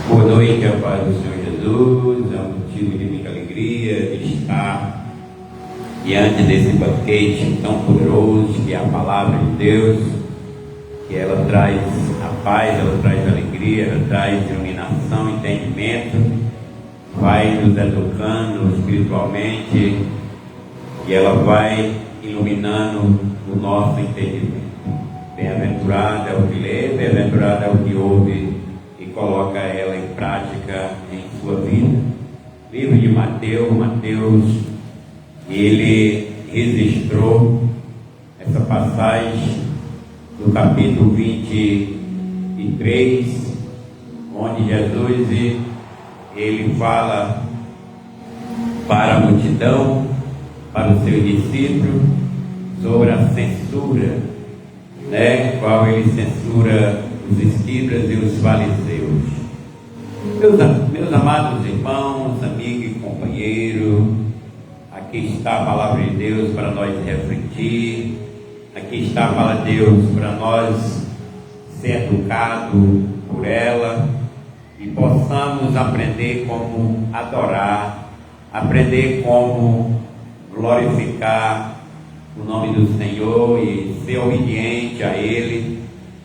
Boa noite, a paz do Senhor Jesus. É um motivo de muita alegria de estar diante desse banquete tão poderoso que é a palavra de Deus, que ela traz a paz, ela traz alegria, ela traz iluminação, entendimento, vai nos educando espiritualmente e ela vai iluminando o nosso entendimento. Bem-aventurado é o que lê, bem-aventurado é o que ouve e coloca ela em prática em sua vida. Livro de Mateus, ele registrou essa passagem do capítulo 23, onde Jesus ele fala para a multidão, para o seu discípulo, sobre a censura, qual ele censura os escribas e os fariseus. Meus amados irmãos, amigos e companheiros, aqui está a palavra de Deus para nós refletir, aqui está a palavra de Deus para nós ser educados por ela e possamos aprender como adorar, aprender como glorificar o nome do Senhor e ser obediente a Ele.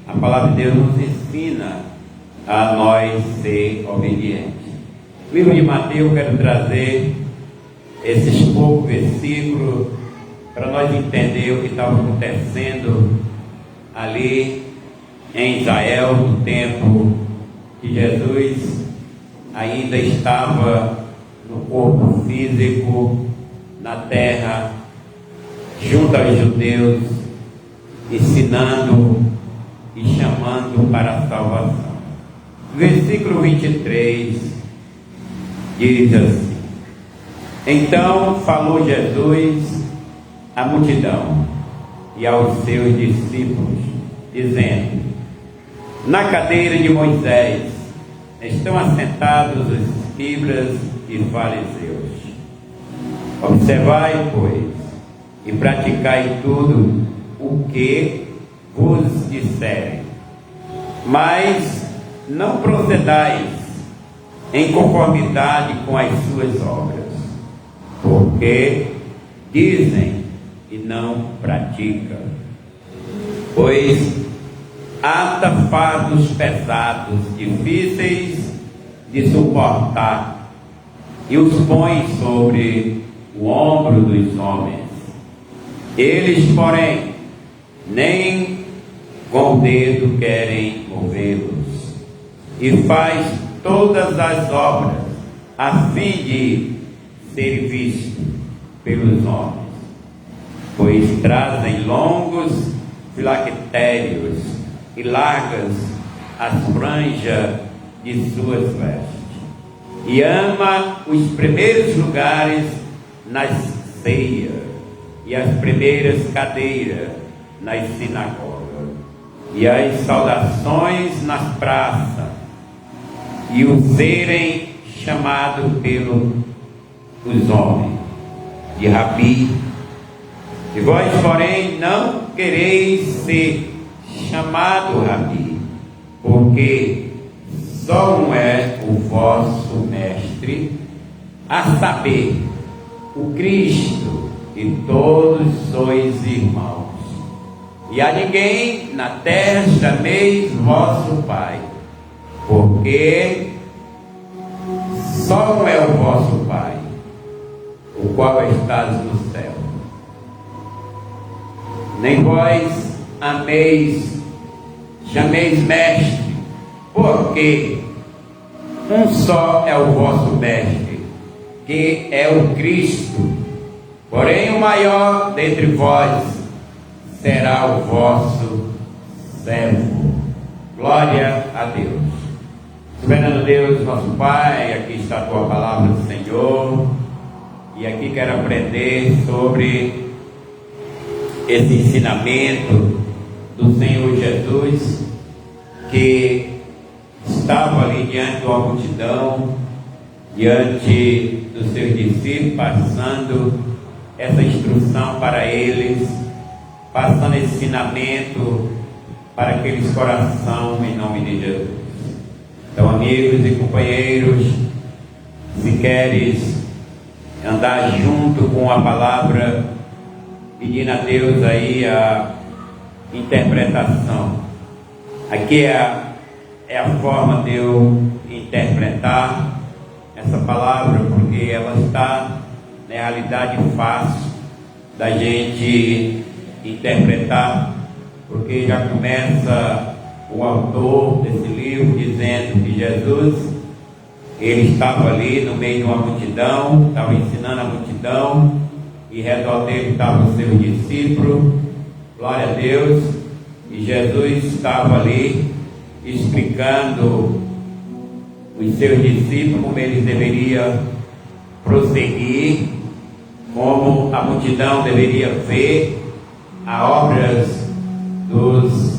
A palavra de Deus nos ensina a nós ser obedientes. No livro de Mateus, quero trazer esses poucos versículos para nós entender o que estava acontecendo ali em Israel, no tempo que Jesus ainda estava no corpo físico, na terra, junto aos judeus, ensinando e chamando para a salvação. Versículo 23 diz assim: Então falou Jesus à multidão e aos seus discípulos, dizendo: Na cadeira de Moisés estão assentados os escribas e fariseus. Observai, pois, e praticai tudo o que vos disserem, mas não procedais em conformidade com as suas obras, porque dizem e não praticam. Pois ata fardos pesados, difíceis de suportar, e os põe sobre o ombro dos homens. Eles, porém, nem com o dedo querem movê-los, e faz todas as obras a fim de ser visto pelos homens, pois trazem longos filactérios e largas as franjas de suas vestes, e ama os primeiros lugares nas ceias e as primeiras cadeiras nas sinagogas, e as saudações nas praças, e o serem chamados pelos homens de Rabi. E vós, porém, não quereis ser chamado Rabi, porque só um é o vosso mestre, a saber, o Cristo, e todos sois irmãos. E a ninguém na terra chameis vosso Pai, porque só um é o vosso Pai, o qual estás no céu. Nem vós chameis mestre, porque um só é o vosso mestre, que é o Cristo. Porém o maior dentre vós será o vosso servo. Glória a Deus. Soberano Deus, nosso Pai, aqui está a tua palavra, Senhor, e aqui quero aprender sobre esse ensinamento do Senhor Jesus, que estava ali diante de uma multidão, diante dos seus discípulos, passando essa instrução para eles, passando esse ensinamento para aqueles corações, em nome de Jesus. Então, amigos e companheiros, se queres andar junto com a palavra, pedindo a Deus aí a interpretação. Aqui é a forma de eu interpretar essa palavra, porque ela está na realidade fácil da gente interpretar, porque já começa o autor desse livro dizendo que Jesus, ele estava ali no meio de uma multidão, estava ensinando a multidão, e redor dele estavam os seus discípulos, glória a Deus, e Jesus estava ali explicando os seus discípulos como eles deveriam prosseguir, como a multidão deveria ver as obras dos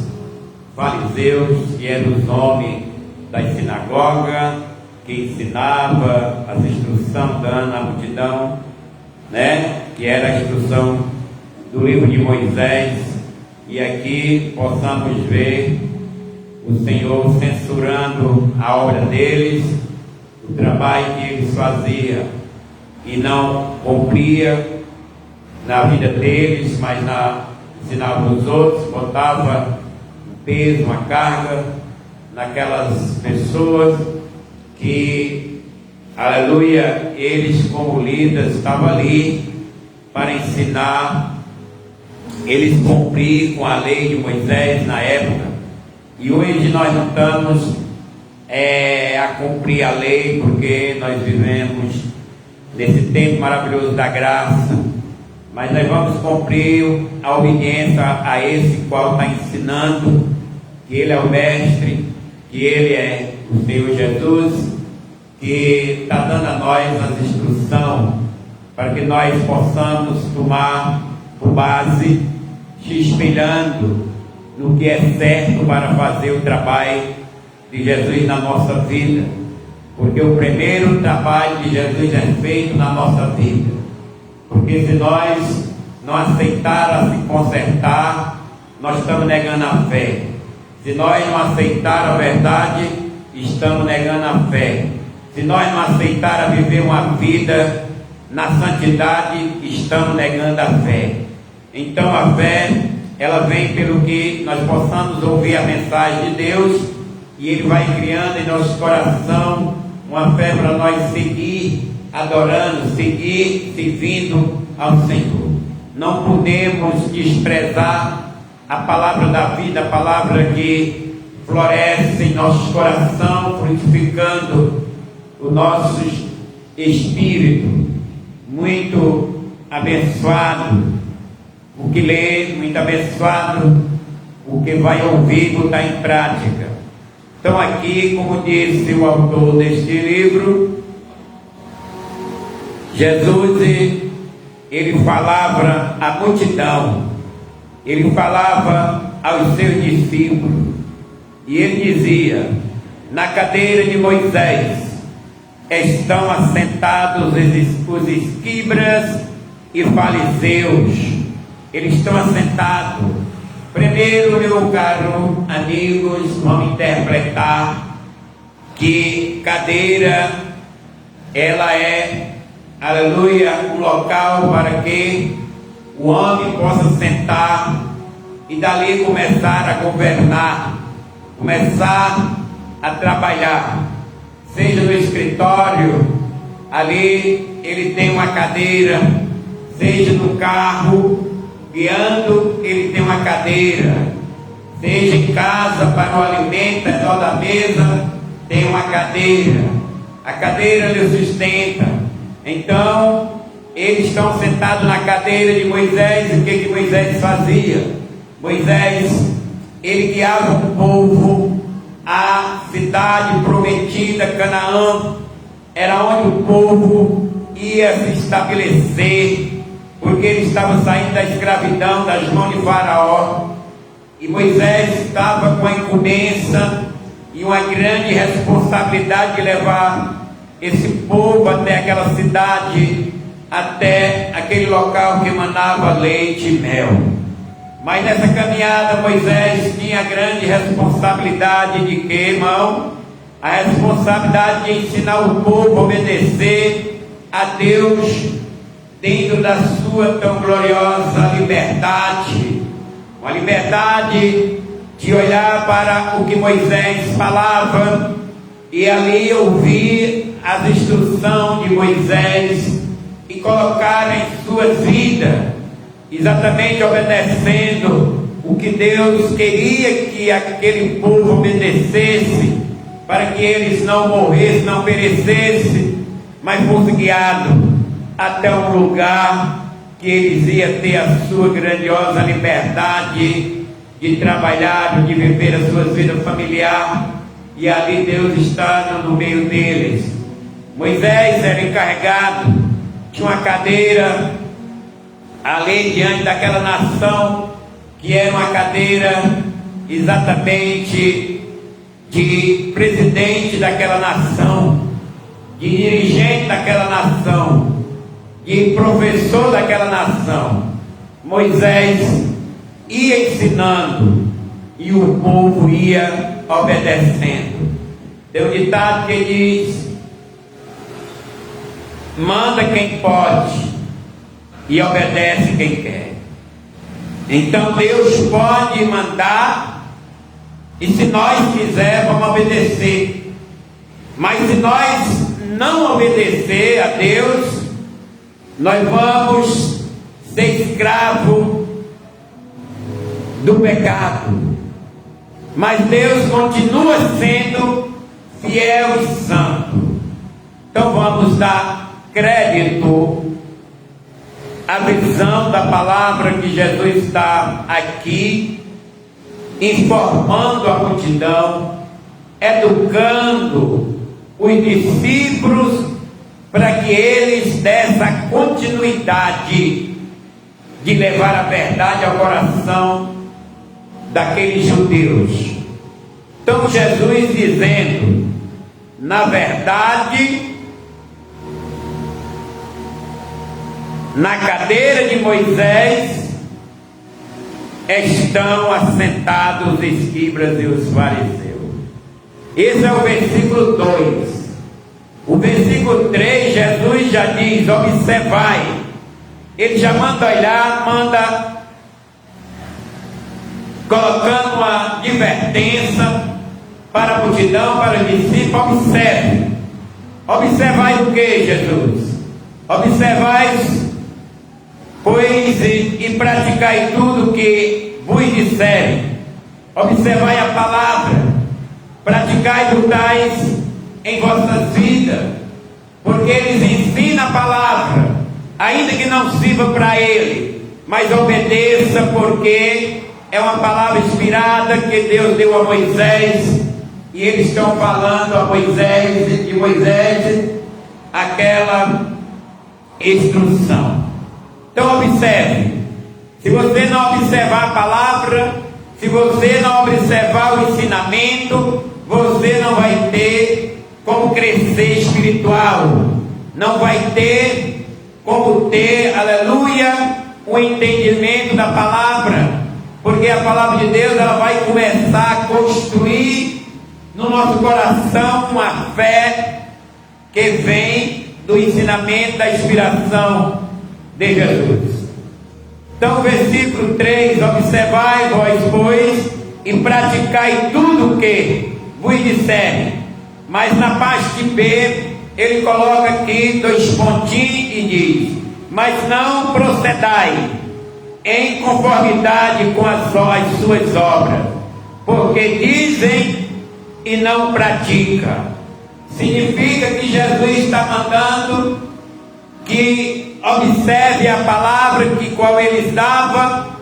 fariseus, que eram os homens das sinagogas, que ensinava as instruções dando à multidão, né? Que era a instrução do livro de Moisés, e aqui possamos ver o Senhor censurando a obra deles, o trabalho que eles faziam e não cumpria na vida deles, mas ensinava os outros, botava um peso, uma carga naquelas pessoas que, aleluia, eles como líderes estavam ali para ensinar, eles cumprir com a lei de Moisés na época. E hoje nós não estamos a cumprir a lei, porque nós vivemos nesse tempo maravilhoso da graça, mas nós vamos cumprir a obediência a esse qual está ensinando, que Ele é o Mestre, que Ele é o Senhor Jesus, que está dando a nós as instruções para que nós possamos tomar por base, se espelhando no que é certo para fazer o trabalho de Jesus na nossa vida, porque o primeiro trabalho de Jesus é feito na nossa vida, porque se nós não aceitarmos se consertar, nós estamos negando a fé. Se nós não aceitarmos a verdade, estamos negando a fé. Se nós não aceitarmos viver uma vida na santidade, estamos negando a fé. Então a fé, ela vem pelo que nós possamos ouvir a mensagem de Deus, e Ele vai criando em nosso coração uma fé para nós seguir adorando, seguir servindo ao Senhor. Não podemos desprezar a palavra da vida, a palavra que floresce em nosso coração, frutificando o nosso espírito. Muito abençoado o que lê, muito abençoado o que vai ouvir e botar em prática. Então aqui, como disse o autor deste livro, Jesus, ele falava à multidão, ele falava aos seus discípulos, e ele dizia: na cadeira de Moisés estão assentados os escribas e fariseus. Eles estão assentados. Primeiro, meu caro amigos, vamos interpretar que cadeira, ela é, aleluia, um local para que o homem possa sentar e dali começar a governar, começar a trabalhar. Seja no escritório, ali ele tem uma cadeira, seja no carro, guiando, ele tem uma cadeira, seja em casa para o alimento, ao da mesa, tem uma cadeira, a cadeira lhe sustenta. Então, eles estão sentados na cadeira de Moisés. E o que Moisés fazia? Moisés, ele guiava o povo à cidade prometida, Canaã, era onde o povo ia se estabelecer, porque eles estavam saindo da escravidão, das mãos de Faraó, e Moisés estava com a incumbência e uma grande responsabilidade de levar esse povo até aquela cidade, até aquele local que manava leite e mel. Mas nessa caminhada Moisés tinha a grande responsabilidade de que, irmão? a responsabilidade de ensinar o povo a obedecer a Deus dentro da sua tão gloriosa liberdade, uma liberdade de olhar para o que Moisés falava e ali ouvir as instruções de Moisés e colocar em suas vidas, exatamente obedecendo o que Deus queria que aquele povo obedecesse, para que eles não morressem, não perecessem, mas fossem guiados até um lugar que eles iam ter a sua grandiosa liberdade de trabalhar, de viver as suas vidas familiares, e ali Deus está no meio deles. Moisés era encarregado, tinha uma cadeira ali diante daquela nação, que era uma cadeira exatamente de presidente daquela nação, de dirigente daquela nação, de professor daquela nação. Moisés ia ensinando e o povo ia obedecendo. Tem um ditado que diz: manda quem pode e obedece quem quer. Então Deus pode mandar, e se nós quisermos, vamos obedecer. Mas se nós não obedecer a Deus, nós vamos ser escravos do pecado. Mas Deus continua sendo fiel e santo. Então vamos dar crédito à visão da palavra que Jesus está aqui informando a multidão, educando os discípulos para que eles dessem a continuidade de levar a verdade ao coração daqueles judeus. Então Jesus dizendo: na verdade, na cadeira de Moisés estão assentados os escribas e os fariseus. Esse é o versículo 2. O versículo 3, Jesus já diz: observai. Ele já manda olhar, manda colocando uma advertência para a multidão, para os discípulos: observe. Observai o que, Jesus? Observai, pois, e praticai tudo que vos disserem. Observai a palavra, praticai e lutais em vossas vidas, porque eles ensinam a palavra, ainda que não sirva para ele, mas obedeça, porque é uma palavra inspirada que Deus deu a Moisés, e eles estão falando a Moisés, de Moisés, aquela instrução. Então observe, se você não observar a palavra, se você não observar o ensinamento, você não vai ter como crescer espiritual, não vai ter como ter, aleluia, o entendimento da palavra, porque a palavra de Deus, ela vai começar a construir no nosso coração uma fé que vem do ensinamento, da inspiração de Jesus. Então, versículo 3: observai vós, pois, e praticai tudo o que vos disserem. Mas na parte B, ele coloca aqui 2 pontinhos e diz: mas não procedai em conformidade com as suas obras, porque dizem e não praticam. Significa que Jesus está mandando que observe a palavra que qual ele dava,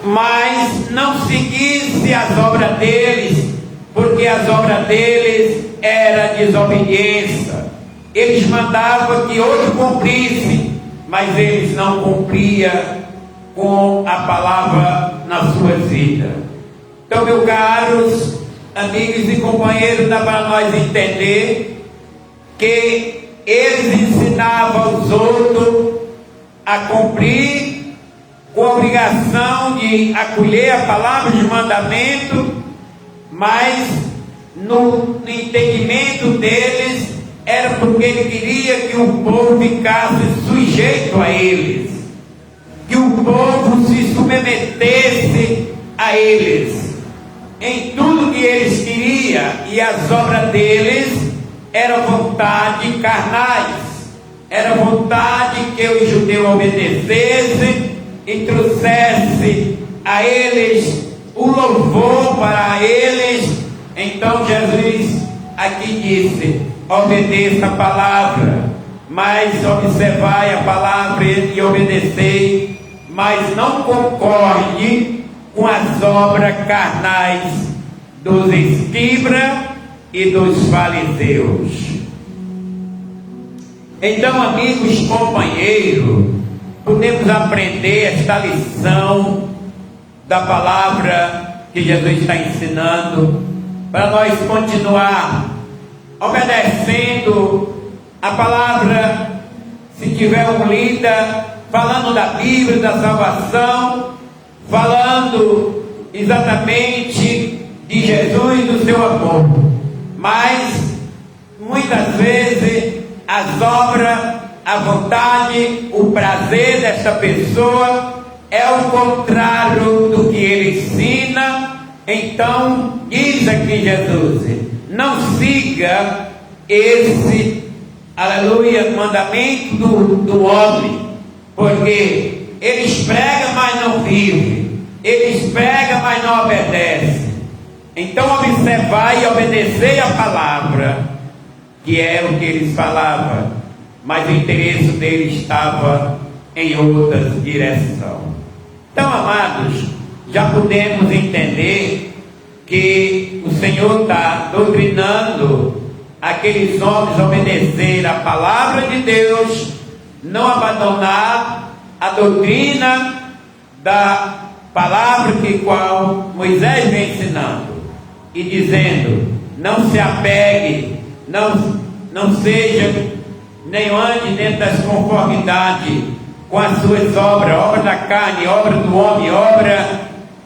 mas não seguisse as obras deles, porque as obras deles era desobediência. Eles mandavam que outro cumprisse, mas eles não cumpriam com a palavra nas suas vidas. Então, meus caros amigos e companheiros, dá para nós entender que eles ensinavam os outros a cumprir com a obrigação de acolher a palavra de mandamento, mas no entendimento deles, era porque ele queria que o povo ficasse sujeito a eles, que o povo se submetesse a eles, em tudo que eles queriam, e as obras deles eram vontade carnais, era vontade que o judeu obedecesse e trouxesse a eles o louvor para eles. Então Jesus aqui disse: obedeça a palavra, mas observai a palavra e obedecei, mas não concorde com as obras carnais dos escribas e dos fariseus. Então, amigos, companheiros, podemos aprender esta lição da palavra que Jesus está ensinando, para nós continuar obedecendo a palavra, se tiver um líder falando da Bíblia, da salvação, falando exatamente de Jesus e do seu amor. Mas muitas vezes as obras, a vontade, o prazer desta pessoa é o contrário do que ele ensina. Então diz aqui Jesus: não siga esse, aleluia, mandamento do homem, porque eles pregam, mas não vivem, eles pregam, mas não obedecem. Então observar e obedecer a palavra, que era o que eles falavam, mas o interesse deles estava em outra direção. Então, amados, já podemos entender que o Senhor está doutrinando aqueles homens a obedecer a palavra de Deus, não abandonar a doutrina da palavra que qual Moisés vem ensinando, e dizendo: não se apegue, não seja, nem ande dentro das conformidades com as suas obras, obra da carne, obra do homem, obra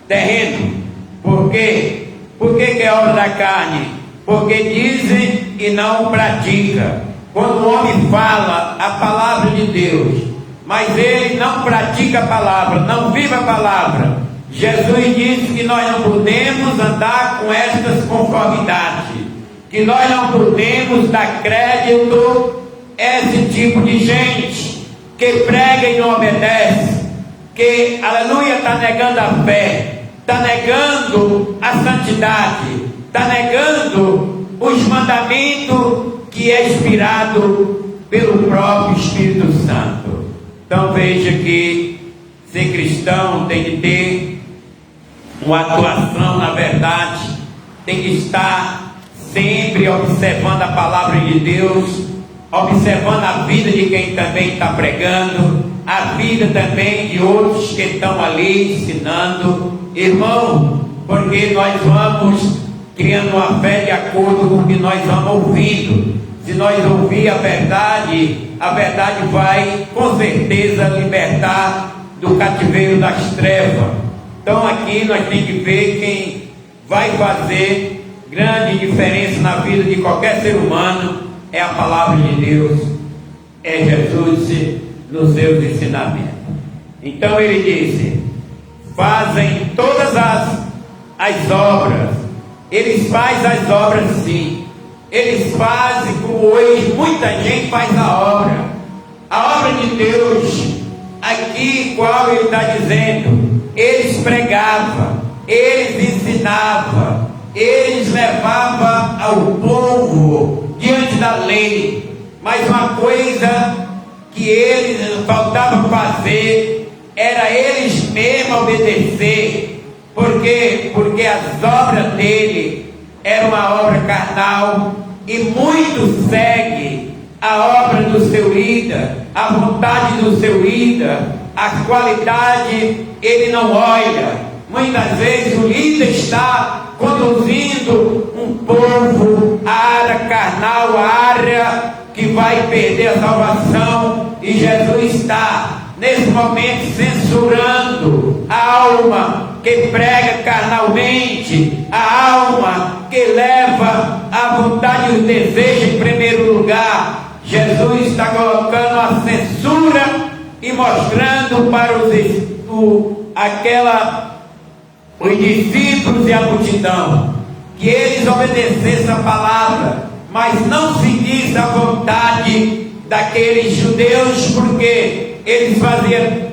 terreno. Por quê? Por que é obra da carne? Porque dizem e não pratica. Quando o homem fala a palavra de Deus, mas ele não pratica a palavra, não vive a palavra, Jesus disse que nós não podemos andar com estas conformidades, que nós não podemos dar crédito a esse tipo de gente que prega e não obedece, que, aleluia, está negando a fé, está negando a santidade, está negando os mandamentos que é inspirado pelo próprio Espírito Santo. Então veja que ser cristão tem que ter uma atuação, na verdade, tem que estar sempre observando a palavra de Deus, observando a vida de quem também está pregando, a vida também de outros que estão ali ensinando, irmão, porque nós vamos criando uma fé de acordo com o que nós vamos ouvindo. Se nós ouvir a verdade vai com certeza libertar do cativeiro das trevas. Então aqui nós temos que ver quem vai fazer grande diferença na vida de qualquer ser humano é a palavra de Deus, é Jesus nos seus ensinamentos. Então ele disse: fazem todas as obras. Eles fazem as obras sim, eles fazem como hoje muita gente faz a obra de Deus. Aqui qual ele está dizendo, eles pregavam, eles ensinavam, eles levavam ao povo diante da lei, mas uma coisa que eles faltavam fazer era eles mesmos obedecer. Por quê? Porque as obras dele eram uma obra carnal, e muitos seguem a obra do seu líder, a vontade do seu líder, a qualidade ele não olha. Muitas vezes o líder está conduzindo um povo à área carnal, à área que vai perder a salvação, e Jesus está nesse momento censurando a alma que prega carnalmente, a alma que leva a vontade e os desejos em primeiro lugar. Jesus está colocando a censura e mostrando para os discípulos e a multidão que eles obedecessem a palavra, mas não seguissem a vontade daqueles judeus, porque eles faziam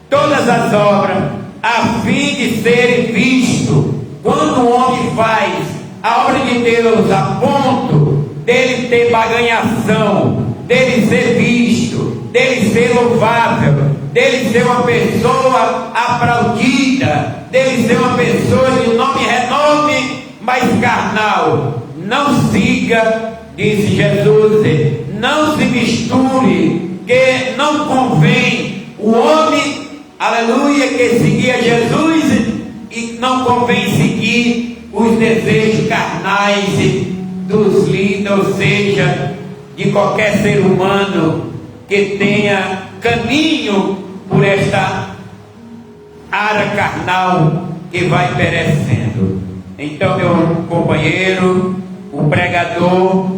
todas as obras a fim de serem vistos. Quando o homem faz a obra de Deus a ponto dele ter baganhação, dele ser visto, dele ser louvável, dele ser uma pessoa aplaudida, dele ser uma pessoa de nome e renome, mas carnal, não siga, disse Jesus, não se misture, que não convém o homem, aleluia, que seguia Jesus, e não convém seguir os desejos carnais dos líderes, ou seja, de qualquer ser humano que tenha caminho por esta área carnal que vai perecendo. Então, meu companheiro, o pregador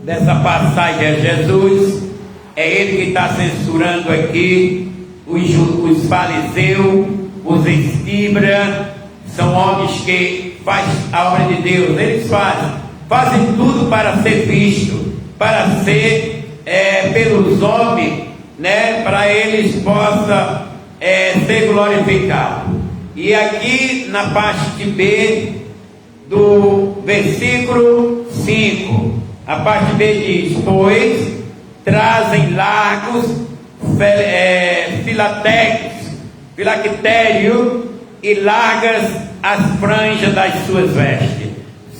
dessa passagem é Jesus, é ele que está censurando aqui os fariseus, os escribas. São homens que fazem a obra de Deus, eles fazem tudo para ser visto, para ser pelos homens, né, para eles possam ser glorificados. E aqui na parte B do versículo 5, a parte B diz: pois trazem largos filactérios e largas as franjas das suas vestes,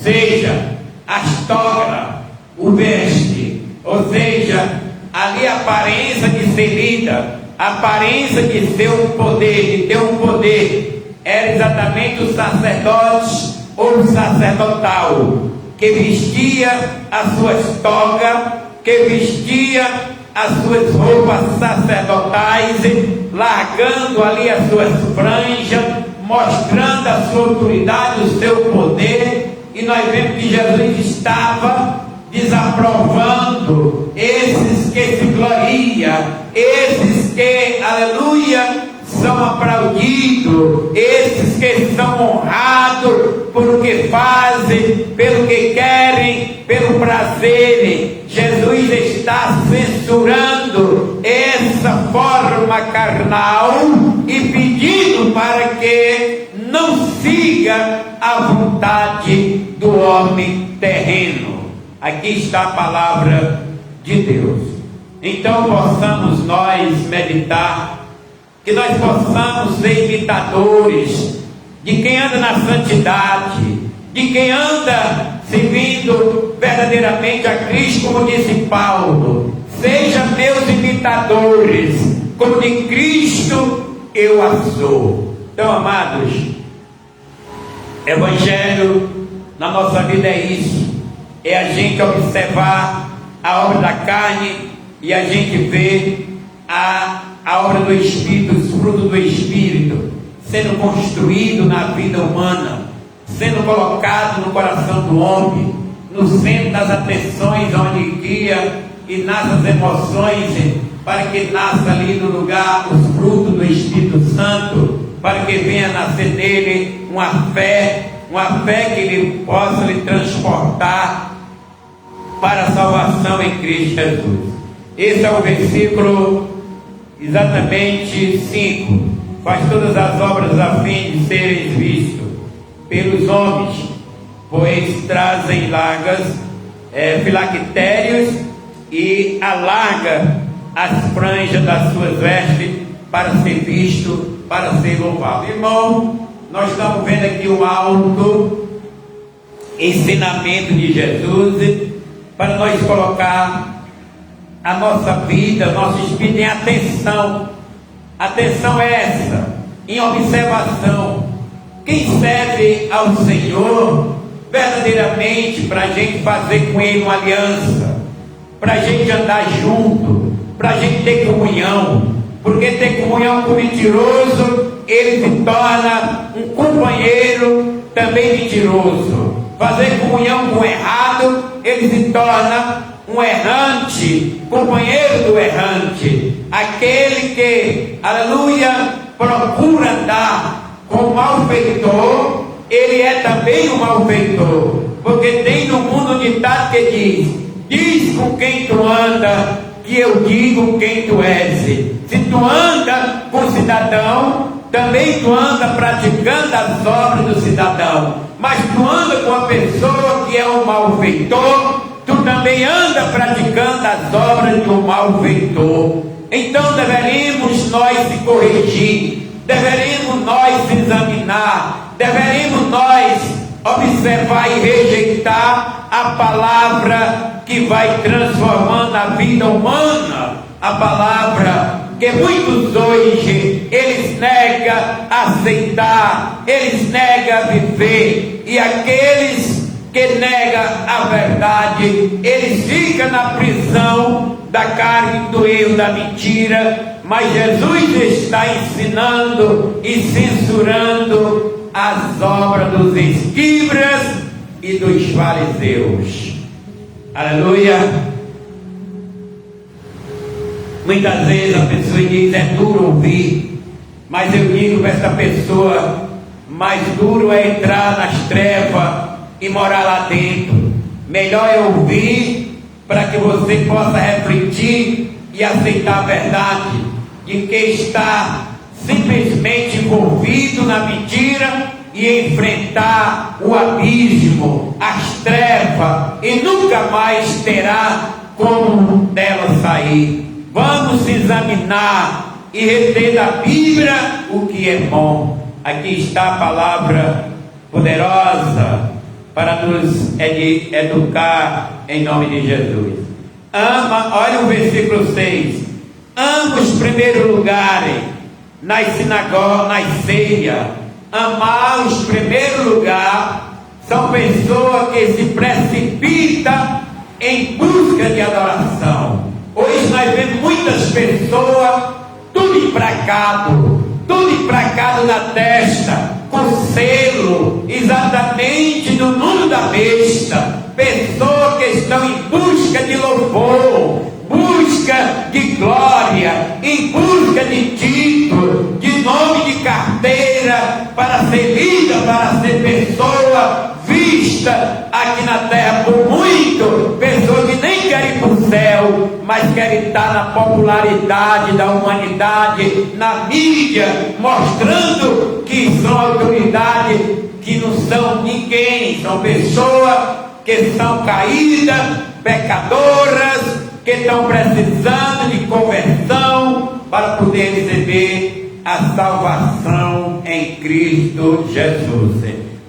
seja as togas, o veste, ou seja, ali a aparência de ser lida, a aparência de ser um poder, de ter um poder, era exatamente o sacerdote ou o sacerdotal, que vestia as suas togas, que vestia as suas roupas sacerdotais, largando ali as suas franjas, mostrando a sua autoridade, o seu poder. E nós vemos que Jesus estava desaprovando esses que se gloriam, esses que, aleluia, são aplaudidos, esses que são honrados por o que fazem, pelo que querem, pelo prazer. Jesus está censurando essa forma carnal e pedindo para que não siga a vontade do homem terreno. Aqui está a palavra de Deus. Então possamos nós meditar, que nós possamos ser imitadores de quem anda na santidade, de quem anda servindo verdadeiramente a Cristo, como disse Paulo: sejam meus imitadores, como de Cristo eu a sou. Então, amados, Evangelho na nossa vida é isso, é a gente observar a obra da carne e a gente ver a obra do Espírito, os frutos do Espírito sendo construído na vida humana, sendo colocado no coração do homem, no centro das atenções, onde guia e nasce as emoções, para que nasça ali no lugar os frutos do Espírito Santo, para que venha nascer nele uma fé que ele possa lhe transportar para a salvação em Cristo Jesus. Esse é o versículo exatamente 5. Faz todas as obras a fim de serem vistos pelos homens, pois trazem largas filactérios e alarga as franjas das suas vestes para ser visto, para ser louvado. Irmão, nós estamos vendo aqui o alto ensinamento de Jesus para nós colocar a nossa vida, nosso espírito em atenção. Atenção é essa, em observação. Quem serve ao Senhor verdadeiramente, para a gente fazer com Ele uma aliança, para a gente andar junto, para a gente ter comunhão, porque ter comunhão com o mentiroso, ele se torna um companheiro também mentiroso. fazer comunhão com o errado, ele se torna um errante, companheiro do errante, aquele que, aleluia, procura andar com o malfeitor, ele é também um malfeitor, porque tem no mundo um ditado que diz com quem tu anda, que eu digo quem tu és. Se tu anda com o cidadão, também tu anda praticando as obras do cidadão, mas tu anda com a pessoa que é um malfeitor, tu também anda praticando as obras do malfeitor. Então deveríamos nós se corrigir, deveríamos nós se examinar, deveríamos nós observar e rejeitar a palavra que vai transformando a vida humana, a palavra que muitos hoje eles negam a aceitar, eles negam a viver, e aqueles que negam a verdade, eles ficam na prisão da carne, do erro, da mentira. Mas Jesus está ensinando e censurando as obras dos escribas e dos fariseus. Aleluia. Muitas vezes a pessoa diz: é duro ouvir, mas eu digo para essa pessoa: mais duro é entrar nas trevas e morar lá dentro. Melhor é ouvir para que você possa refletir e aceitar a verdade, de que está simplesmente envolvido na mentira e enfrentar o abismo, as trevas, e nunca mais terá como dela sair. Vamos se examinar e reter da Bíblia o que é bom. Aqui está a palavra poderosa para nos educar em nome de Jesus. Ama, olha o versículo 6. Ama os primeiros lugares nas sinagogas, nas ceias. Amar os primeiros lugares são pessoas que se precipitam em busca de adoração. Hoje nós vemos muitas pessoas tudo empracado na testa, com selo exatamente do mundo da besta. Pessoas que estão em busca de louvor, busca de glória, em busca de título, de nome de carteira, para ser lida, para ser pessoa vista aqui na terra por muito. Pessoas que nem querem ir para o céu, mas querem estar na popularidade da humanidade, na mídia, mostrando que são autoridades, que não são ninguém, são pessoas que são caídas, pecadoras, que estão precisando de conversão para poder receber a salvação em Cristo Jesus.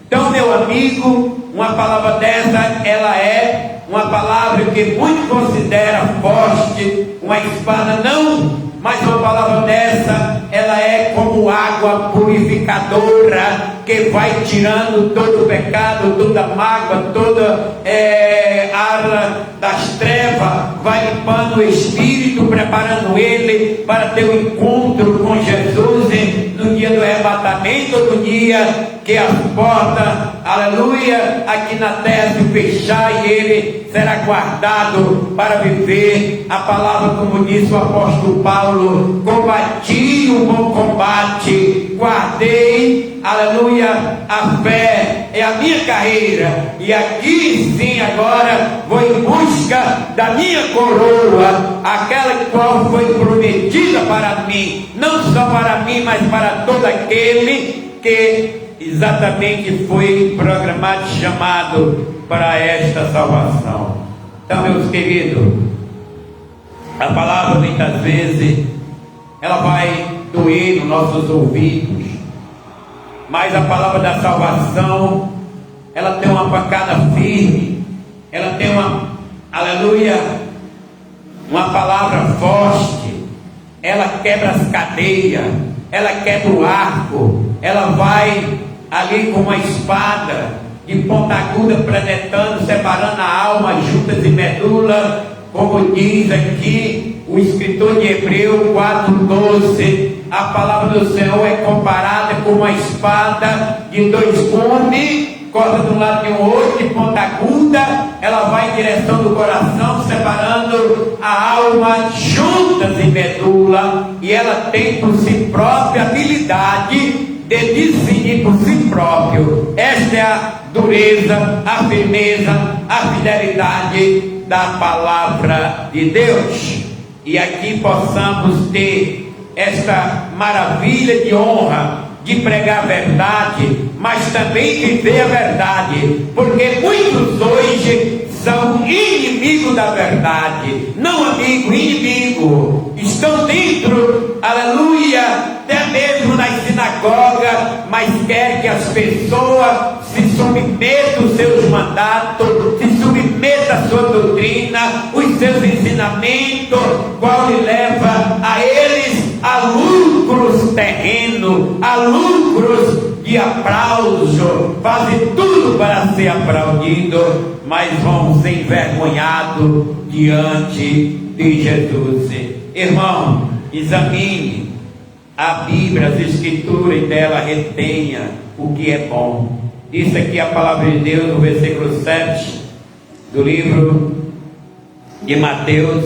Então, meu amigo, uma palavra dessa, ela é uma palavra que muitos consideram forte, uma espada não, mas uma palavra dessa, ela é como água purificadora, que vai tirando todo o pecado, toda a mágoa, toda área das trevas, vai limpando o espírito, preparando ele para ter um encontro com Jesus no dia do arrebatamento, no dia que as portas, aleluia, aqui na terra se fechar, e ele será guardado para viver a palavra, como disse o apóstolo Paulo: combati o bom combate, guardei, aleluia, a fé, é a minha carreira, e aqui sim agora vou em busca da minha coroa, aquela qual foi prometida para mim, não só para mim, mas para todo aquele que exatamente foi programado, chamado para esta salvação. Então, meus queridos, a palavra muitas vezes ela vai doer nos nossos ouvidos, mas a palavra da salvação, ela tem uma pancada firme, ela tem uma, aleluia, uma palavra forte, ela quebra as cadeias, ela quebra o arco, ela vai ali com uma espada de ponta aguda, penetrando, separando a alma, juntas e medula, como diz aqui o escritor de Hebreu 4:12. A palavra do Senhor é comparada com uma espada de dois gumes, corta de um lado de um outro, de ponta aguda, ela vai em direção do coração, separando a alma juntas em medula, e ela tem por si própria habilidade de discernir por si próprio. Esta é a dureza, a firmeza, a fidelidade da palavra de Deus. E aqui possamos ter esta maravilha de honra de pregar a verdade, mas também viver a verdade, porque muitos hoje são inimigos da verdade, não amigo, inimigo, estão dentro, aleluia, até mesmo nas sinagogas, mas quer que as pessoas se submetam aos seus mandatos, se submetam à sua doutrina, os seus ensinamentos, qual lhe leva a eles a lucros terrenos, a lucros de aplauso, fazem tudo para ser aplaudido, mas vão ser envergonhados diante de Jesus. Irmão, examine a Bíblia, as Escrituras, e dela retenha o que é bom. Isso aqui é a palavra de Deus, no versículo 7 do livro de Mateus.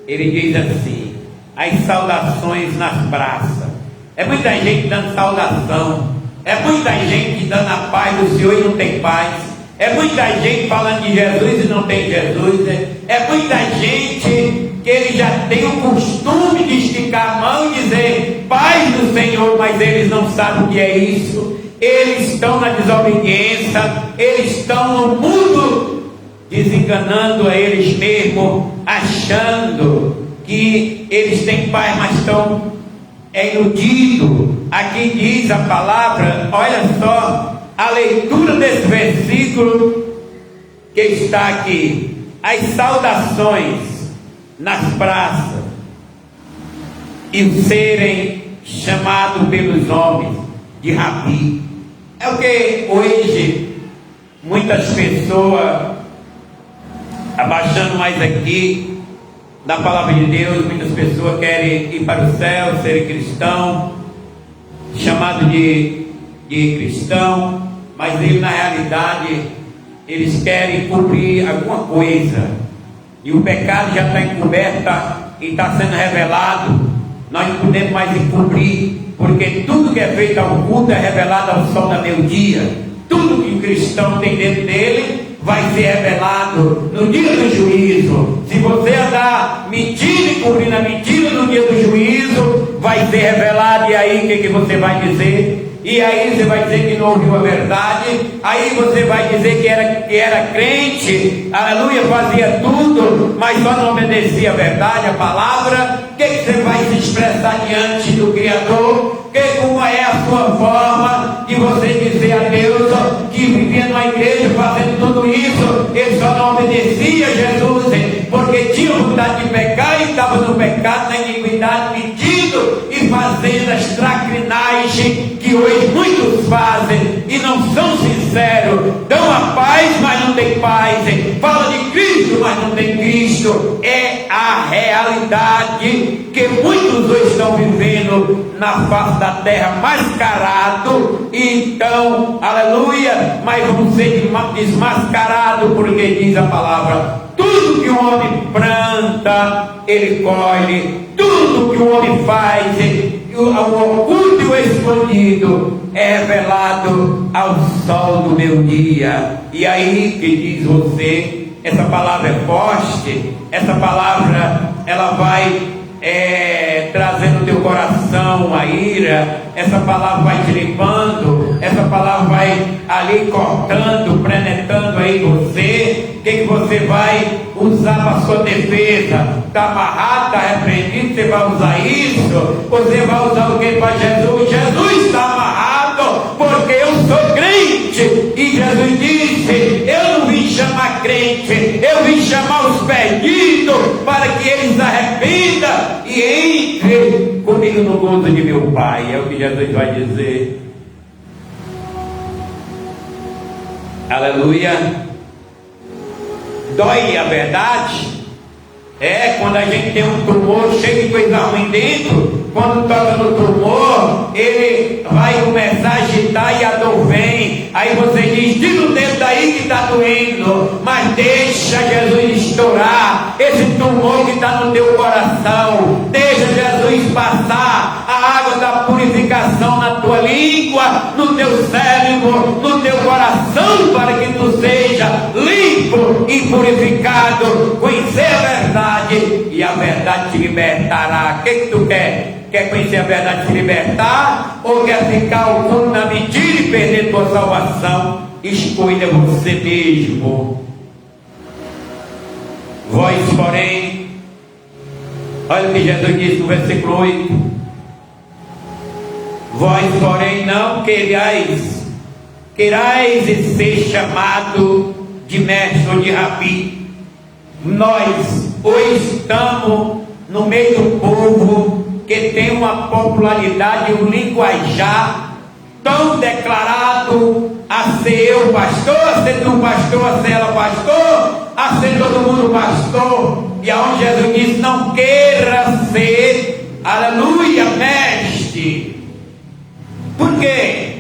Ele diz assim: as saudações nas praças. É muita gente dando saudação, é muita gente dando a paz do Senhor e não tem paz, é muita gente falando de Jesus e não tem Jesus, é muita gente que ele já tem o costume de esticar a mão e dizer paz do Senhor, mas eles não sabem o que é isso. Eles estão na desobediência, eles estão no mundo, desenganando a eles mesmos, achando que eles têm paz, mas estão iludidos. Aqui diz a palavra, olha só a leitura desse versículo que está aqui: as saudações nas praças e o serem chamados pelos homens de rabi. É o que hoje muitas pessoas, abaixando mais aqui da palavra de Deus, muitas pessoas querem ir para o céu, serem cristão, chamado de cristão, mas eles, na realidade, eles querem cumprir alguma coisa, e o pecado já está encoberto e está sendo revelado. Nós não podemos mais encobrir, porque tudo que é feito ao culto é revelado ao sol da meio-dia. Tudo que o cristão tem dentro dele vai ser revelado no dia do juízo. Se você andar mentindo e cobrindo a mentira no dia do juízo, vai ser revelado. E aí o que você vai dizer? E aí você vai dizer que não ouviu a verdade. Aí você vai dizer que era crente, aleluia, fazia tudo, mas só não obedecia a verdade, a palavra. O que você vai se expressar diante do Criador? Como é a sua forma de você dizer a Deus que vivia numa igreja fazendo tudo isso? Ele só não obedecia a Jesus porque tinha vontade de pecar e estava no pecado, na iniquidade, mentindo e fazendo as traquinagens que hoje muitos fazem e não são sinceros. Dão a paz, mas não tem paz. Fala de Cristo, mas não tem Cristo. É a realidade que muitos hoje estão vivendo na face da terra, mascarado. Então, aleluia, mas vamos ser desmascarados, porque diz a palavra: tudo que o homem planta, ele colhe. Tudo que o homem faz, o oculto e o escondido, é revelado ao sol do meio-dia. E aí que diz você, essa palavra é forte, essa palavra ela vai trazendo no teu coração a ira, essa palavra vai te limpando, essa palavra vai ali cortando, penetrando aí você. O que você vai usar para a sua defesa? Está amarrado, está repreendido, você vai usar isso? Você vai usar o que para Jesus? Jesus está amarrado, porque eu sou crente, e Jesus disse: eu não vim chamar crente, eu vim chamar os perdidos, para que eles arrependam e entrem comigo no gozo de meu Pai. É o que Jesus vai dizer. Aleluia. Dói a verdade, Quando a gente tem um tumor cheio de coisa ruim dentro, quando toca no tumor, ele vai começar a agitar e a dor vem. Aí você diz: tira o dedo daí que está doendo, mas deixa Jesus estourar esse tumor que está no teu coração. Deixa Jesus passar a água da purificação na tua língua, no teu cérebro, no teu coração, para que tu seja limpo e purificado. Conhecer a verdade e a verdade te libertará. O que tu quer? Quer conhecer a verdade e se libertar? Ou quer ficar oculto na mentira e perder tua salvação? Escolha você mesmo. Vós, porém, olha o que Jesus disse no versículo 8: vós, porém, não querais ser chamado de mestre ou de rabi. Nós hoje estamos no meio do povo que tem uma popularidade, um linguajar tão declarado a ser eu pastor, a ser tu pastor, a ser ela pastor, a ser todo mundo pastor. E aonde Jesus diz: não queira ser, aleluia, mestre. Por quê?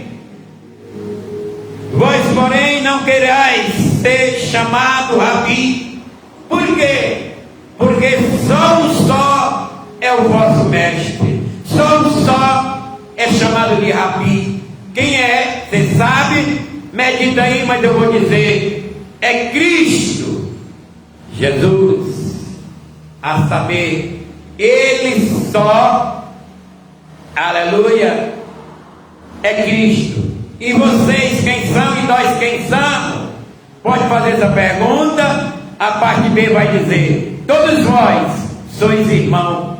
Vós, porém, não querais ser chamado rabi. Por quê? Porque só um só é o vosso mestre, só um só é chamado de rabi. Quem é? Você sabe? Medita aí, mas eu vou dizer: é Cristo Jesus. A saber, Ele só, aleluia, é Cristo. E vocês quem são e nós quem somos? Pode fazer essa pergunta. A parte B vai dizer: todos vós sois irmãos.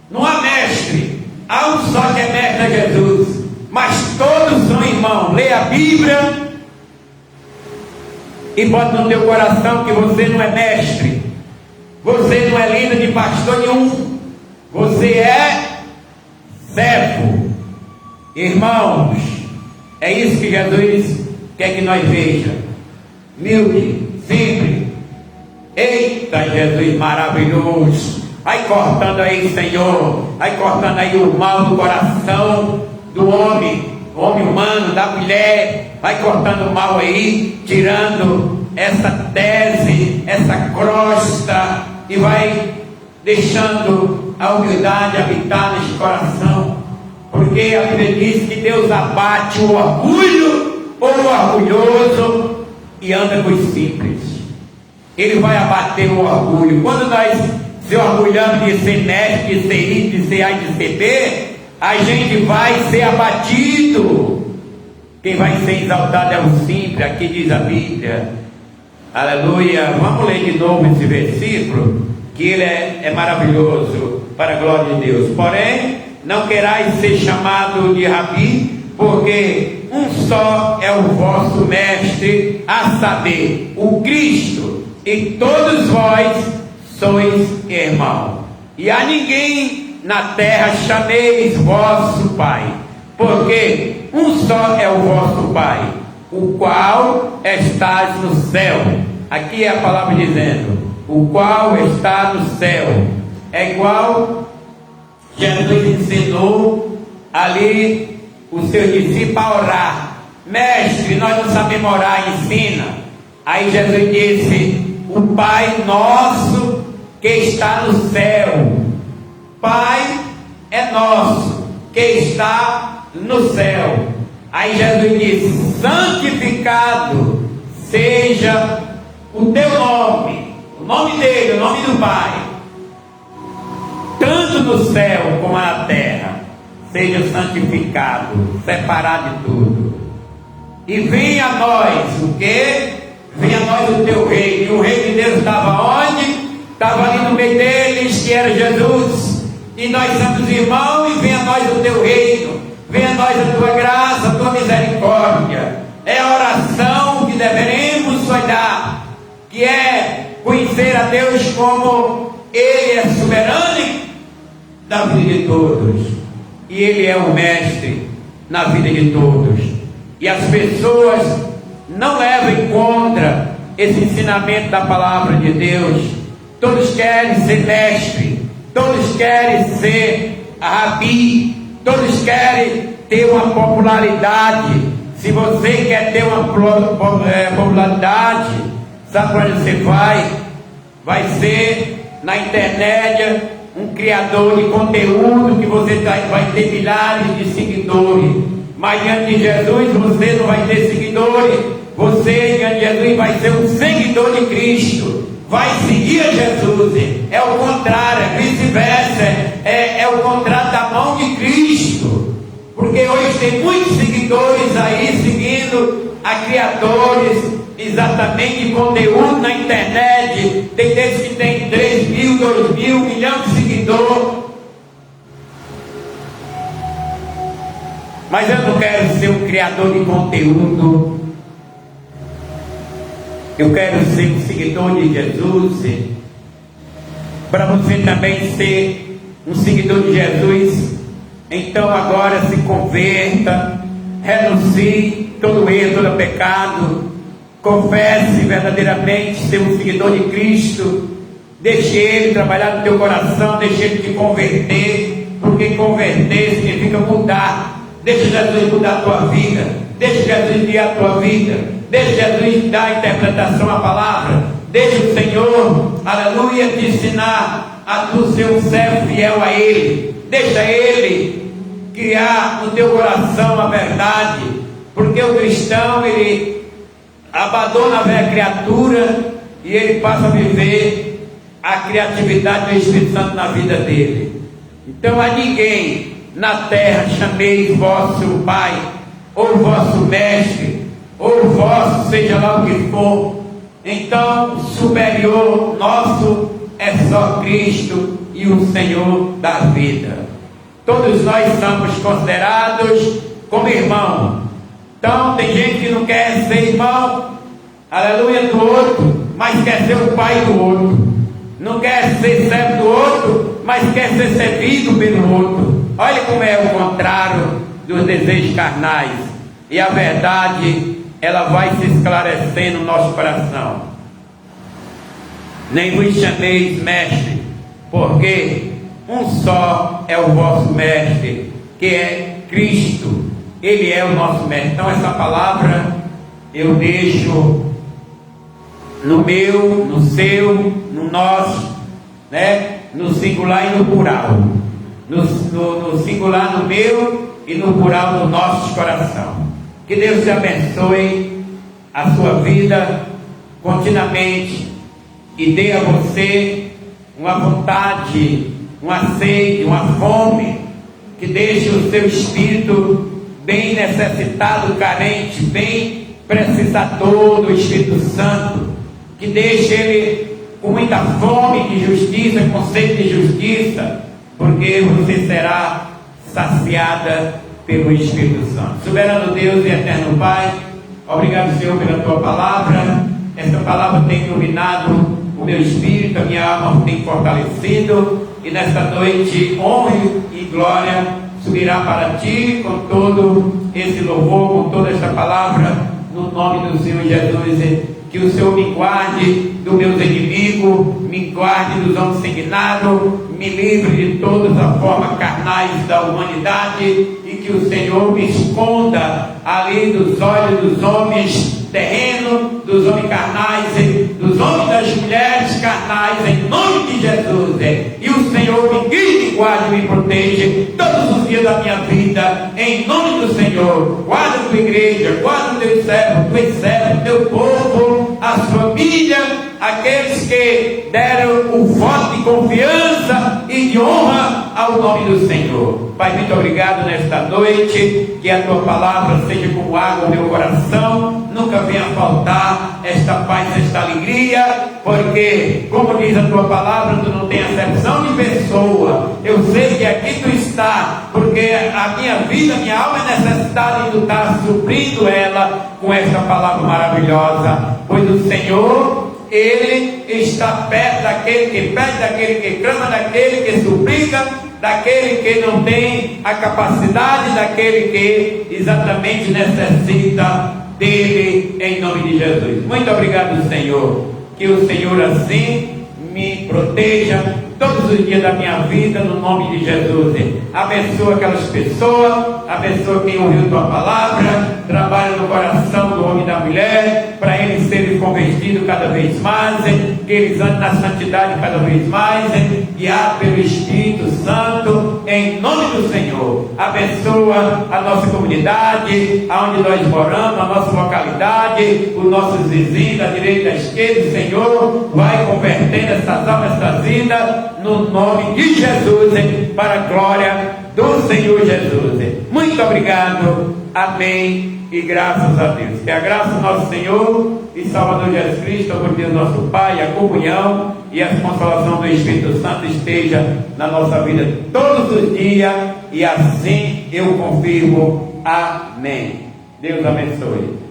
Não há mestre, há um só que é mestre, é Jesus, mas todos são irmãos. Leia a Bíblia e bota no teu coração que você não é mestre, você não é líder de pastor nenhum, você é servo. Irmãos, é isso que Jesus quer que nós vejamos. Humilde, simples. Eita, Jesus maravilhoso! Vai cortando aí, Senhor, vai cortando aí o mal do coração do homem humano, da mulher. Vai cortando o mal aí, tirando essa tese, essa crosta, e vai deixando a humildade habitar neste coração. Porque a Bíblia diz que Deus abate o orgulho ou o orgulhoso e anda com os simples. Ele vai abater o orgulho. Quando nós se orgulhamos de ser mestre, de ser isso, de ser A, de ser B, a gente vai ser abatido. Quem vai ser exaltado é o simples. Aqui diz a Bíblia, aleluia. Vamos ler de novo esse versículo, que ele é maravilhoso, para a glória de Deus. Porém, não querais ser chamado de rabi, porque um só é o vosso mestre, a saber, o Cristo, e todos vós sois irmãos. E a ninguém na terra chameis vosso Pai, porque um só é o vosso Pai, o qual estás no céu. Aqui é a palavra dizendo: o qual está no céu. É igual Jesus ensinou ali os seus discípulos a orar. Mestre, nós não sabemos orar, ensina. Aí Jesus disse: o Pai nosso que está no céu. Pai é nosso que está no céu. Aí Jesus disse: santificado seja o teu nome, o nome dele, o nome do Pai, tanto no céu como na terra. Seja santificado, separado de tudo. E venha a nós o quê? Venha a nós o teu reino. E o reino de Deus estava onde? Estava ali no meio deles, que era Jesus. E nós somos irmãos, e venha a nós o teu reino. Venha a nós a tua graça, a tua misericórdia. É a oração que deveremos olhar, que é conhecer a Deus como Ele é soberano da vida de todos, e Ele é o mestre na vida de todos. E as pessoas não levam em conta esse ensinamento da palavra de Deus. todos querem ser mestre, todos querem ser rabi, todos querem ter uma popularidade. Se você quer ter uma popularidade, sabe para onde você vai? Vai ser na internet um criador de conteúdo que você vai ter milhares de seguidores. Mas diante de Jesus você não vai ter seguidores. Você diante de Jesus vai ser um seguidor de Cristo. Vai seguir a Jesus. É o contrário, é vice-versa. É o contrário da mão de Cristo. Porque hoje tem muitos seguidores aí seguindo a criadores exatamente de conteúdo na internet. Tem desses que tem 3 mil, 2 mil, 1 milhão de seguidores. Mas eu não quero ser um criador de conteúdo. Eu quero ser um seguidor de Jesus. Para você também ser um seguidor de Jesus, então agora se converta, renuncie todo erro, todo pecado, confesse verdadeiramente ser um seguidor de Cristo, deixe Ele trabalhar no teu coração, deixe Ele te converter, porque converter significa mudar. Deixa Jesus mudar a tua vida, deixa Jesus guiar a tua vida, deixa Jesus dar a interpretação à palavra, deixa o Senhor, aleluia, te ensinar a tu ser um servo fiel a Ele, deixa Ele criar no teu coração a verdade, porque o cristão, ele abandona a velha criatura e ele passa a viver a criatividade do Espírito Santo na vida dele. Então a ninguém na terra chameis vosso Pai, ou vosso Mestre, ou vosso, seja lá o que for. Então superior nosso é só Cristo e o Senhor da vida. Todos nós somos considerados como irmão. Então tem gente que não quer ser irmão, aleluia, do outro, mas quer ser o pai do outro. Não quer ser servo do outro, mas quer ser servido pelo outro. Olha como é o contrário dos desejos carnais. E a verdade, ela vai se esclarecer no nosso coração. Nem vos chameis mestre, porque um só é o vosso mestre, que é Cristo. Ele é o nosso mestre. Então essa palavra eu deixo no meu, no seu, no nosso, né? No singular e no plural. No singular no meu e no plural no nosso coração. Que Deus te abençoe a sua vida continuamente e dê a você uma vontade, uma sede, uma fome, que deixe o seu espírito bem necessitado, carente, bem precisador do Espírito Santo, que deixe ele com muita fome de justiça, com sede de justiça, porque você será saciada pelo Espírito Santo. Soberano Deus e eterno Pai, obrigado, Senhor, pela tua palavra. Esta palavra tem iluminado o meu espírito, a minha alma tem fortalecido, e nesta noite honra e glória subirá para ti com todo esse louvor, com toda esta palavra, no nome do Senhor Jesus. Que o Senhor me guarde dos meus inimigos, me guarde dos homens sanguinários, me livre de todas as formas carnais da humanidade, e que o Senhor me esconda ali dos olhos dos homens terrenos, dos homens carnais, dos homens das mulheres carnais, em nome de Jesus. E o Senhor me guie, me guarde, me proteja todos os dias da minha vida, em nome do Senhor. Guarda a tua igreja, guarda o teu servo, tuas servas, teu povo, as famílias, aqueles que deram o voto de confiança e de honra ao nome do Senhor. Pai, muito obrigado nesta noite, que a tua palavra seja como água no meu coração, nunca venha faltar esta paz, esta alegria, porque, como diz a tua palavra, tu não tem acepção de pessoa. Eu sei que aqui tu está, porque a minha vida, minha alma é necessitada, e tu estás suprindo ela com esta palavra maravilhosa, pois o Senhor, Ele está perto daquele que pede, daquele que clama, daquele que suplica, daquele que não tem a capacidade, daquele que exatamente necessita dele, em nome de Jesus. Muito obrigado, Senhor, que o Senhor assim me proteja todos os dias da minha vida, no nome de Jesus. Abençoa aquelas pessoas, abençoa quem ouviu tua palavra, trabalha no coração do homem e da mulher, para eles serem convertidos cada vez mais, que eles andem na santidade cada vez mais, guiados pelo Espírito Santo, em nome do Senhor. Abençoa a nossa comunidade, aonde nós moramos, a nossa localidade, os nossos vizinhos, da direita e da esquerda. Senhor, vai convertendo essas almas, essas vidas, no nome de Jesus, para a glória do Senhor Jesus. Muito obrigado, amém, e graças a Deus. Que a graça do nosso Senhor e Salvador Jesus Cristo, por Deus nosso Pai, a comunhão e a consolação do Espírito Santo esteja na nossa vida todos os dias, e assim eu confirmo. Amém. Deus abençoe.